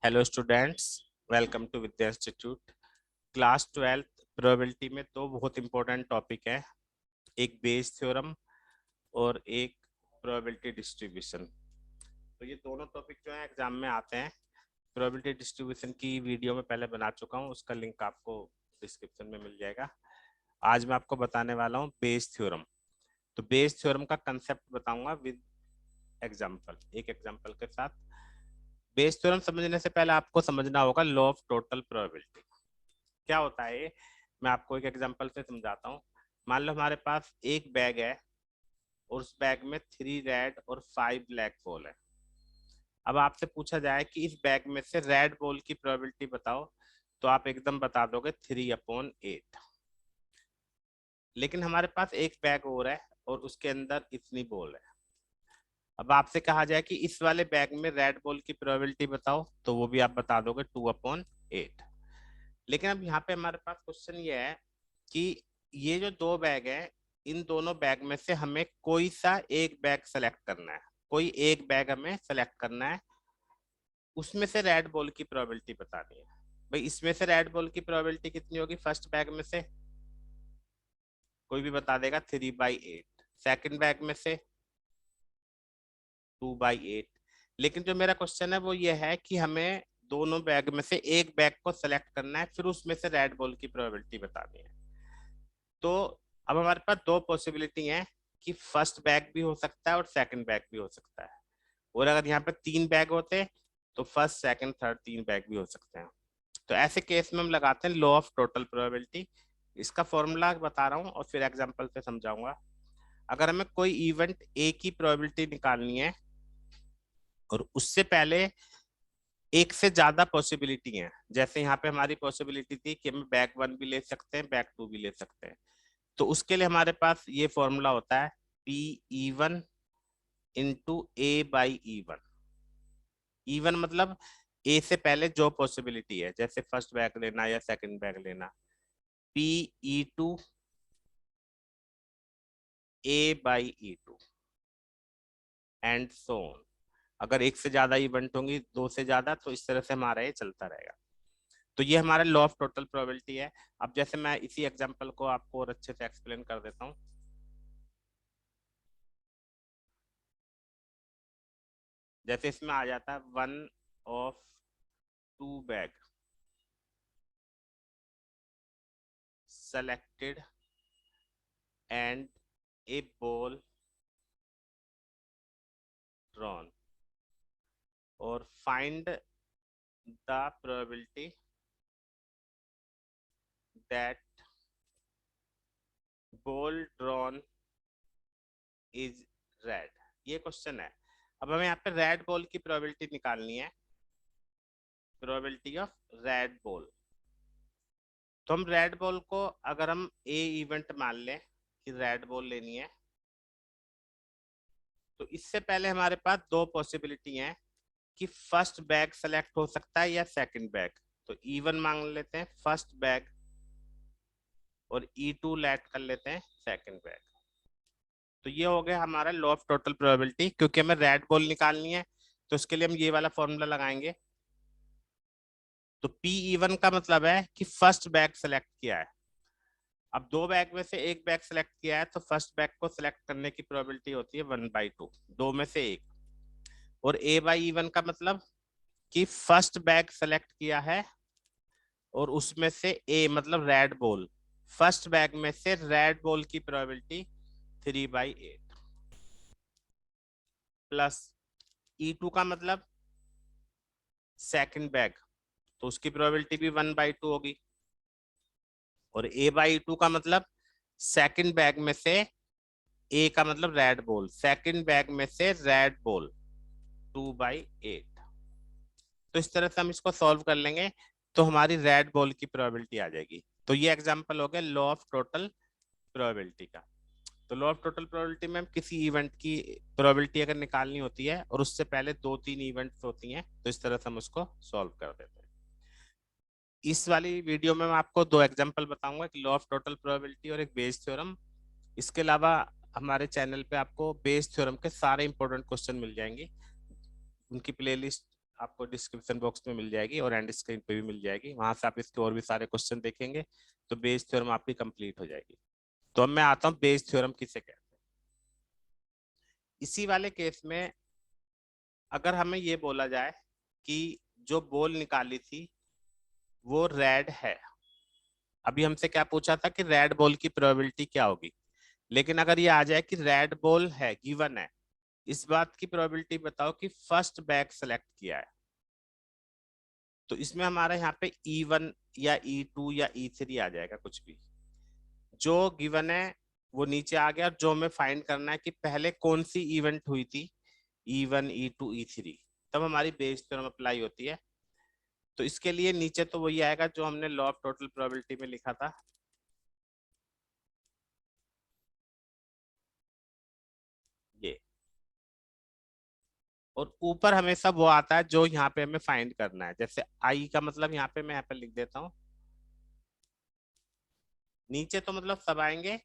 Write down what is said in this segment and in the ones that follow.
Hello students, welcome to Vidya Institute. Class 12 probability में दो बहुत इंपॉर्टेंट टॉपिक है, एक बेस थ्योरम और एक प्रोबेबिलिटी डिस्ट्रीब्यूशन। तो ये दोनों टॉपिक जो है एग्जाम में आते हैं। प्रोबेबिलिटी डिस्ट्रीब्यूशन की वीडियो में पहले बना चुका हूँ, उसका लिंक आपको डिस्क्रिप्शन में मिल जाएगा। आज मैं आपको बताने वाला हूँ बेस थ्योरम। तो बेस थ्योरम का कंसेप्ट बताऊंगा विद एग्जाम्पल, एक एग्जाम्पल के साथ। बेस थ्योरम समझने से पहले आपको समझना होगा लॉ ऑफ टोटल प्रोबेबिलिटी क्या होता है। मैं आपको एक एग्जांपल से समझाता हूँ। मान लो हमारे पास एक बैग है और उस बैग में 3 रेड और 5 ब्लैक बॉल है। अब आपसे पूछा जाए कि इस बैग में से रेड बॉल की प्रोबेबिलिटी बताओ, तो आप एकदम बता दोगे 3/8। लेकिन हमारे पास एक बैग और है और उसके अंदर इतनी बॉल है। अब आपसे कहा जाए कि इस वाले बैग में रेड बॉल की प्रोबेबिलिटी बताओ, तो वो भी आप बता दोगे 2/8। लेकिन अब यहाँ पे हमारे पास क्वेश्चन ये है कि ये जो दो बैग है, इन दोनों बैग में से हमें कोई सा एक बैग सेलेक्ट करना है। कोई एक बैग हमें सेलेक्ट करना है, उसमें से रेड बॉल की प्रोबेबिलिटी बतानी है। भाई इसमें से रेड बॉल की प्रोबेबिलिटी कितनी होगी? फर्स्ट बैग में से कोई भी बता देगा 3/8, सेकंड बैग में से 2/8। लेकिन जो मेरा क्वेश्चन है वो ये है कि हमें दोनों बैग में से एक बैग को सेलेक्ट करना है, फिर उसमें से रेड बॉल की प्रोबेबिलिटी बतानी है। तो अब हमारे पास दो पॉसिबिलिटी हैं कि फर्स्ट बैग भी हो सकता है और सेकंड बैग भी हो सकता है। और अगर यहाँ पे 3 बैग होते तो फर्स्ट सेकंड थर्ड 3 बैग भी हो सकते हैं। तो ऐसे केस में हम लगाते हैं लॉ ऑफ टोटल प्रोबेबिलिटी। इसका फॉर्मूला बता रहा हूँ और फिर एग्जांपल से समझाऊंगा। अगर हमें कोई इवेंट ए की प्रोबेबिलिटी निकालनी है और उससे पहले एक से ज्यादा पॉसिबिलिटी है, जैसे यहाँ पे हमारी पॉसिबिलिटी थी कि हम बैग 1 भी ले सकते हैं, बैग 2 भी ले सकते हैं, तो उसके लिए हमारे पास ये फॉर्मूला होता है P(E1) इंटू A/E1। E1 मतलब ए से पहले जो पॉसिबिलिटी है, जैसे फर्स्ट बैग लेना या सेकंड बैग लेना। P(E2) A/E2 and so on. अगर एक से ज्यादा इवेंट होंगी, दो से ज्यादा, तो इस तरह से हमारा ये चलता रहेगा। तो ये हमारा लॉ ऑफ टोटल प्रोबेबिलिटी है। अब जैसे मैं इसी एग्जांपल को आपको और अच्छे से एक्सप्लेन कर देता हूँ। जैसे इसमें आ जाता है 1/2 bag selected and a ball drawn, और find the probability that ball drawn is red। ये क्वेश्चन है। अब हमें यहाँ पे रेड बॉल की प्रोबेबिलिटी निकालनी है, प्रोबेबिलिटी ऑफ रेड बॉल। तो हम रेड बॉल को, अगर हम ए इवेंट मान लें कि रेड बॉल लेनी है, तो इससे पहले हमारे पास दो पॉसिबिलिटी हैं कि फर्स्ट बैग सेलेक्ट हो सकता है या सेकंड बैग। तो E1 मांग लेते हैं फर्स्ट बैग और E2 लेट कर लेते हैं सेकंड बैग। तो ये हो गया हमारा लॉ ऑफ टोटल प्रोबेबिलिटी। क्योंकि हमें रेड बॉल निकालनी है तो उसके लिए हम ये वाला फॉर्मूला लगाएंगे। तो P(E1) का मतलब है कि फर्स्ट बैग सेलेक्ट किया है। अब दो बैग में से एक बैग सेलेक्ट किया है तो फर्स्ट बैग को सेलेक्ट करने की प्रोबेबिलिटी होती है 1/2, दो में से एक। और A/E1 का मतलब कि फर्स्ट बैग सेलेक्ट किया है और उसमें से ए मतलब रेड बॉल, फर्स्ट बैग में से रेड बॉल की प्रोबेबिलिटी 3/8, प्लस E2 का मतलब सेकंड बैग, तो उसकी प्रोबेबिलिटी भी 1/2 होगी। और A/E2 का मतलब सेकंड बैग में से ए का मतलब रेड बॉल, सेकंड बैग में से रेड बॉल 2/8। तो इस तरह से हम इसको सॉल्व कर लेंगे तो हमारी रेड बॉल की प्रोबेबिलिटी आ जाएगी। तो ये एग्जांपल हो गया लॉ ऑफ टोटल प्रोबेबिलिटी का। तो लॉ ऑफ टोटल प्रोबेबिलिटी में हम किसी इवेंट की प्रोबेबिलिटी अगर निकालनी होती है और उससे पहले 2-3 इवेंट्स होती हैं, तो इस तरह से हम उसको सॉल्व कर देते हैं। इस वाली वीडियो में मैं आपको दो एग्जांपल बताऊंगा, एक लॉ ऑफ टोटल प्रोबेबिलिटी और एक बेस थ्योरम। इसके अलावा हमारे चैनल पे आपको बेस थ्योरम के सारे इंपॉर्टेंट क्वेश्चन मिल जाएंगे, उनकी प्लेलिस्ट आपको डिस्क्रिप्शन बॉक्स में मिल जाएगी और एंड स्क्रीन पे भी मिल जाएगी, वहां से आप इसके और भी सारे क्वेश्चन देखेंगे तो बेस थ्योरम आपकी कंप्लीट हो जाएगी। तो अब मैं आता हूँ बेस थ्योरम किसे कहते हैं। इसी वाले केस में अगर हमें ये बोला जाए कि जो बॉल निकाली थी वो रेड है, अभी हमसे क्या पूछा था कि रेड बॉल की प्रोबेबिलिटी क्या होगी, लेकिन अगर ये आ जाए कि रेड बॉल है गिवन है, इस बात की प्रोबेबिलिटी बताओ कि फर्स्ट बैग सेलेक्ट किया है, तो इसमें हमारा यहाँ पे E1 या E2 या E3 आ जाएगा, कुछ भी जो गिवन है वो नीचे आ गया। जो हमें फाइंड करना है कि पहले कौन सी इवेंट हुई थी, E1 E2 E3, तब हमारी बेस थ्योरम अप्लाई होती है। तो इसके लिए नीचे तो वही आएगा जो हमने लॉ ऑफ टोटल प्रोबेबिलिटी में लिखा था, ये। और ऊपर हमेशा वो आता है जो यहाँ पे हमें फाइंड करना है, जैसे आई का मतलब यहाँ पे मैं यहाँ पे लिख देता हूँ, नीचे तो मतलब सब आएंगे,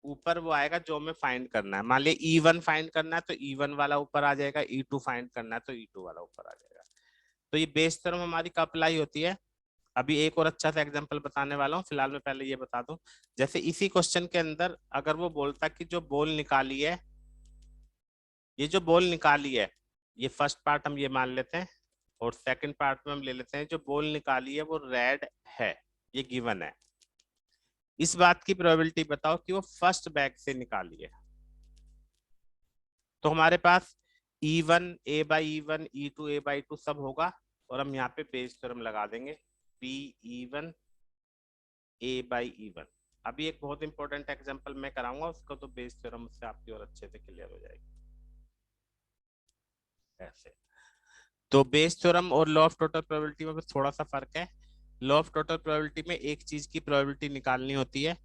ऊपर वो आएगा जो हमें फाइंड करना है। मान लिया E1 फाइंड करना है तो E1 वाला ऊपर आ जाएगा, E2 फाइंड करना है तो E2 वाला ऊपर आ जाएगा। तो ये बेस थ्योरम हमारी कब अप्लाई होती है, अभी एक और अच्छा सा एग्जांपल बताने वाला हूँ, फिलहाल मैं पहले ये बता दूं। जैसे इसी क्वेश्चन के अंदर अगर वो बोलता कि जो बॉल निकाली है, ये जो बॉल निकाली है, ये फर्स्ट पार्ट हम ये मान लेते हैं, और सेकंड पार्ट में हम ले लेते हैं जो बॉल निकाली है वो रेड है, ये गिवन है, इस बात की प्रोबेबिलिटी बताओ कि वो फर्स्ट बैग से निकाली है। तो हमारे पास E1 A/E1 E2 A/2 सब होगा, और हम यहाँ पे बेस थ्योरम लगा देंगे PE1 A/E1। अभी एक बहुत इंपॉर्टेंट एग्जांपल मैं कराऊंगा उसको, तो बेस थ्योरम उससे आपकी और अच्छे से क्लियर हो जाएगी। ऐसे तो बेस थ्योरम और लॉ ऑफ टोटल प्रोबेबिलिटी में बस थोड़ा सा फर्क है। लॉ ऑफ टोटल प्रोबेबिलिटी में एक चीज की प्रोबेबिलिटी निकालनी होती है,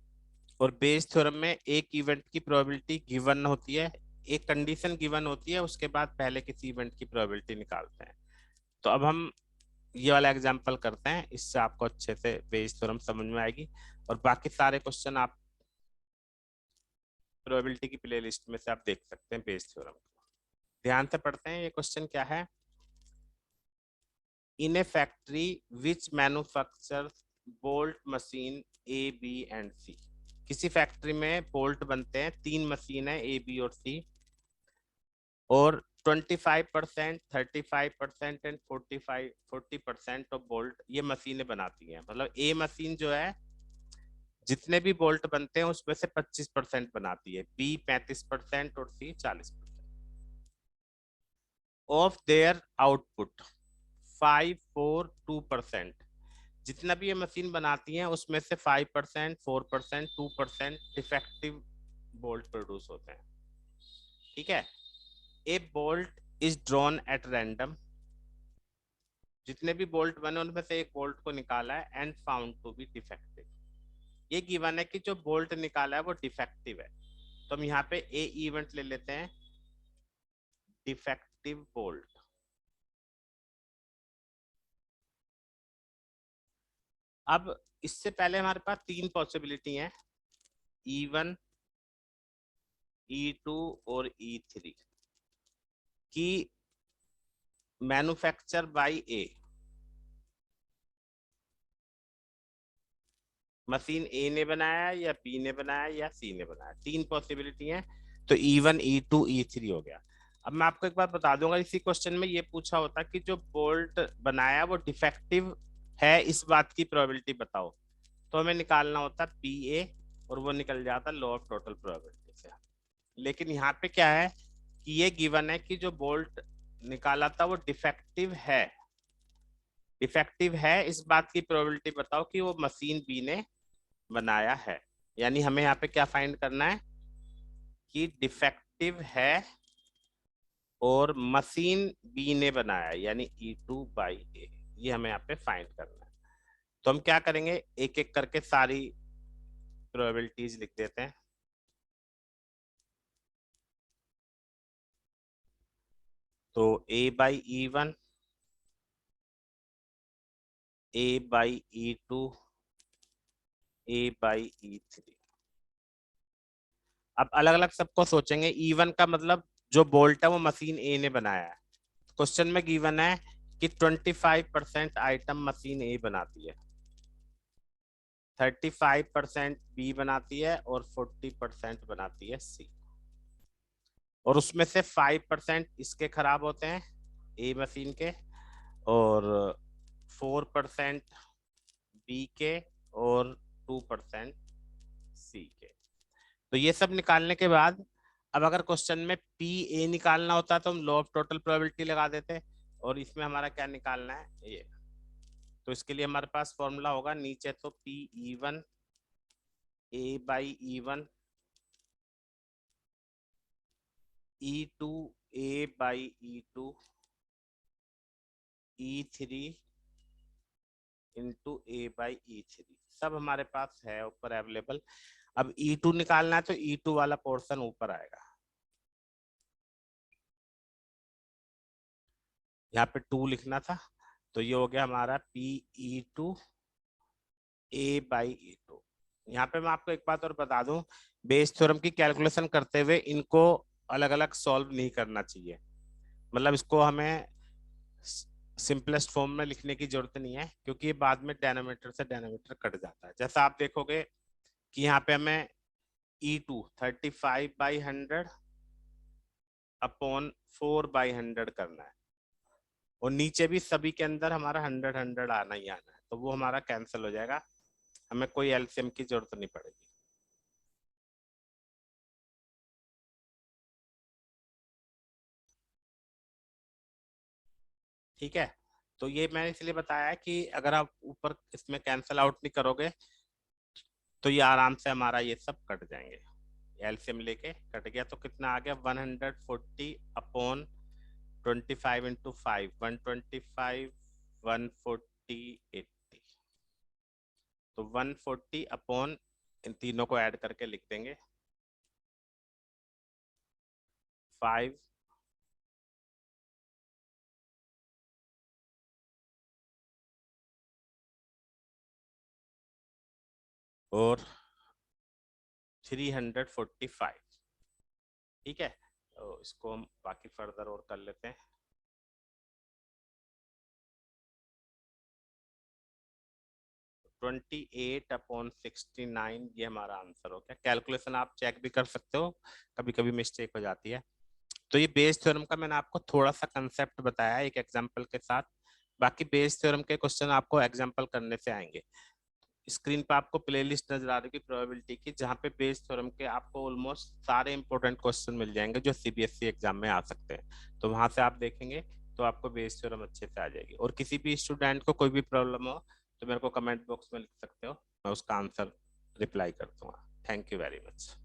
और बेस थ्योरम में एक इवेंट की प्रोबेबिलिटी गिवन होती है, एक कंडीशन गिवन होती है, उसके बाद पहले किसी इवेंट की प्रोबेबिलिटी निकालते हैं। तो अब हम ये वाला एग्जांपल करते हैं, इससे आपको अच्छे से बेस थ्योरम समझ में आएगी, और बाकी सारे क्वेश्चन आप प्रोबेबिलिटी की प्लेलिस्ट में से आप देख सकते हैं बेस थ्योरम को। ध्यान से पढ़ते हैं, ये क्वेश्चन क्या है। In a factory which manufactures bolt machine A, B and C। किसी फैक्ट्री में बोल्ट बनते हैं, 3 मशीन है A, B और C, और 25%, 35% एंड 40% ऑफ बोल्ट ये मशीनें बनाती हैं। मतलब ए मशीन जो है जितने भी बोल्ट बनते हैं उसमें से 25% बनाती है, B 35% और C 40%। ऑफ देयर आउटपुट 5, 4, 2%, जितना भी ये मशीन बनाती हैं उसमें से 5%, 4%, 2% डिफेक्टिव बोल्ट प्रोड्यूस होते हैं। ठीक है। ए bolt is drawn at random, जितने भी बोल्ट बने उनमें से एक बोल्ट को निकाला है, and found to be defective. ये गिवन है कि जो बोल्ट निकाला है वो डिफेक्टिव है, तो हम यहाँ पे ए इवेंट ले लेते हैं, डिफेक्टिव बोल्ट। अब इससे पहले हमारे पास 3 पॉसिबिलिटी हैं, E1 E2 और E3 की मैन्युफैक्चर बाय ए, मशीन ए ने बनाया या बी ने बनाया या सी ने बनाया, 3 पॉसिबिलिटी हैं। तो E1 E2 E3 हो गया। अब मैं आपको एक बात बता दूंगा, इसी क्वेश्चन में ये पूछा होता कि जो बोल्ट बनाया वो डिफेक्टिव है, इस बात की प्रोबेबिलिटी बताओ, तो हमें निकालना होता PA, और वो निकल जाता लॉ ऑफ टोटल प्रोबेबिलिटी से। लेकिन यहाँ पे क्या है कि ये गिवन है कि जो बोल्ट निकाला था वो डिफेक्टिव है, डिफेक्टिव है इस बात की प्रोबेबिलिटी बताओ कि वो मशीन बी ने बनाया है। यानी हमें यहाँ पे क्या फाइंड करना है कि डिफेक्टिव है और मशीन बी ने बनाया, यानी E2/A, ये हमें यहाँ पे फाइंड करना है। तो हम क्या करेंगे, एक एक करके सारी प्रोबेबिलिटीज लिख देते हैं। तो A/E1, A/E2, A/E3। अब अलग अलग सबको सोचेंगे। E1 का मतलब जो बोल्ट है वो मशीन ए ने बनाया है। क्वेश्चन में गिवन है कि 25% आइटम मशीन ए बनाती है, 35% बी बनाती है और 40% बनाती है सी। और उसमें से 5% इसके खराब होते हैं ए मशीन के, और 4% बी के, और 2% सी के। तो ये सब निकालने के बाद अब अगर क्वेश्चन में पी ए निकालना होता तो हम लॉ ऑफ टोटल प्रोबेबिलिटी लगा देते, और इसमें हमारा क्या निकालना है ये। तो इसके लिए हमारे पास फॉर्मूला होगा नीचे तो P E one A by E one, E two A by E two, E three into A by E three, सब हमारे पास है ऊपर अवेलेबल। अब ई टू निकालना है तो ई टू वाला पोर्शन ऊपर आएगा, यहाँ पे टू लिखना था, तो ये हो गया हमारा P E two A by E two. यहाँ पे मैं आपको एक बात और बता दूं, बेस थ्योरम की कैलकुलेशन करते हुए इनको अलग अलग सॉल्व नहीं करना चाहिए, मतलब इसको हमें सिंपलेस्ट फॉर्म में लिखने की जरूरत नहीं है, क्योंकि ये बाद में डेनोमीटर से डेनोमीटर कट जाता है। जैसा आप देखोगे कि यहाँ पे हमें ई टू 35/100 अपॉन 4/100 करना है, और नीचे भी सभी के अंदर हमारा 100 आना ही आना है, तो वो हमारा कैंसिल हो जाएगा, हमें कोई एलसीएम की जरूरत नहीं पड़ेगी। ठीक है, तो ये मैंने इसलिए बताया है कि अगर आप ऊपर इसमें कैंसिल आउट नहीं करोगे तो ये आराम से हमारा ये सब कट जाएंगे। एलसीएम लेके कट गया तो कितना आ गया 140 अपॉन 25 इंटू 5, 125, 140, 80। तो 140 अपॉन इन तीनों को ऐड करके लिख देंगे 5 और 345। ठीक है, तो इसको हम बाकी फर्दर और कर लेते हैं। 28/69 ये हमारा आंसर हो गया। कैलकुलेशन आप चेक भी कर सकते हो, कभी कभी मिस्टेक हो जाती है। तो ये बेस थ्योरम का मैंने आपको थोड़ा सा कंसेप्ट बताया एक एग्जांपल के साथ, बाकी बेस थ्योरम के क्वेश्चन आपको एग्जांपल करने से आएंगे। स्क्रीन पे आपको प्लेलिस्ट नजर आ रही है प्रोबेबिलिटी की, जहाँ पे बेस थ्योरम के आपको ऑलमोस्ट सारे इंपॉर्टेंट क्वेश्चन मिल जाएंगे जो सीबीएसई एग्जाम में आ सकते हैं। तो वहां से आप देखेंगे तो आपको बेस थ्योरम अच्छे से आ जाएगी। और किसी भी स्टूडेंट को कोई भी प्रॉब्लम हो तो मेरे को कमेंट बॉक्स में लिख सकते हो, मैं उसका आंसर रिप्लाई कर दूंगा। Thank you very much.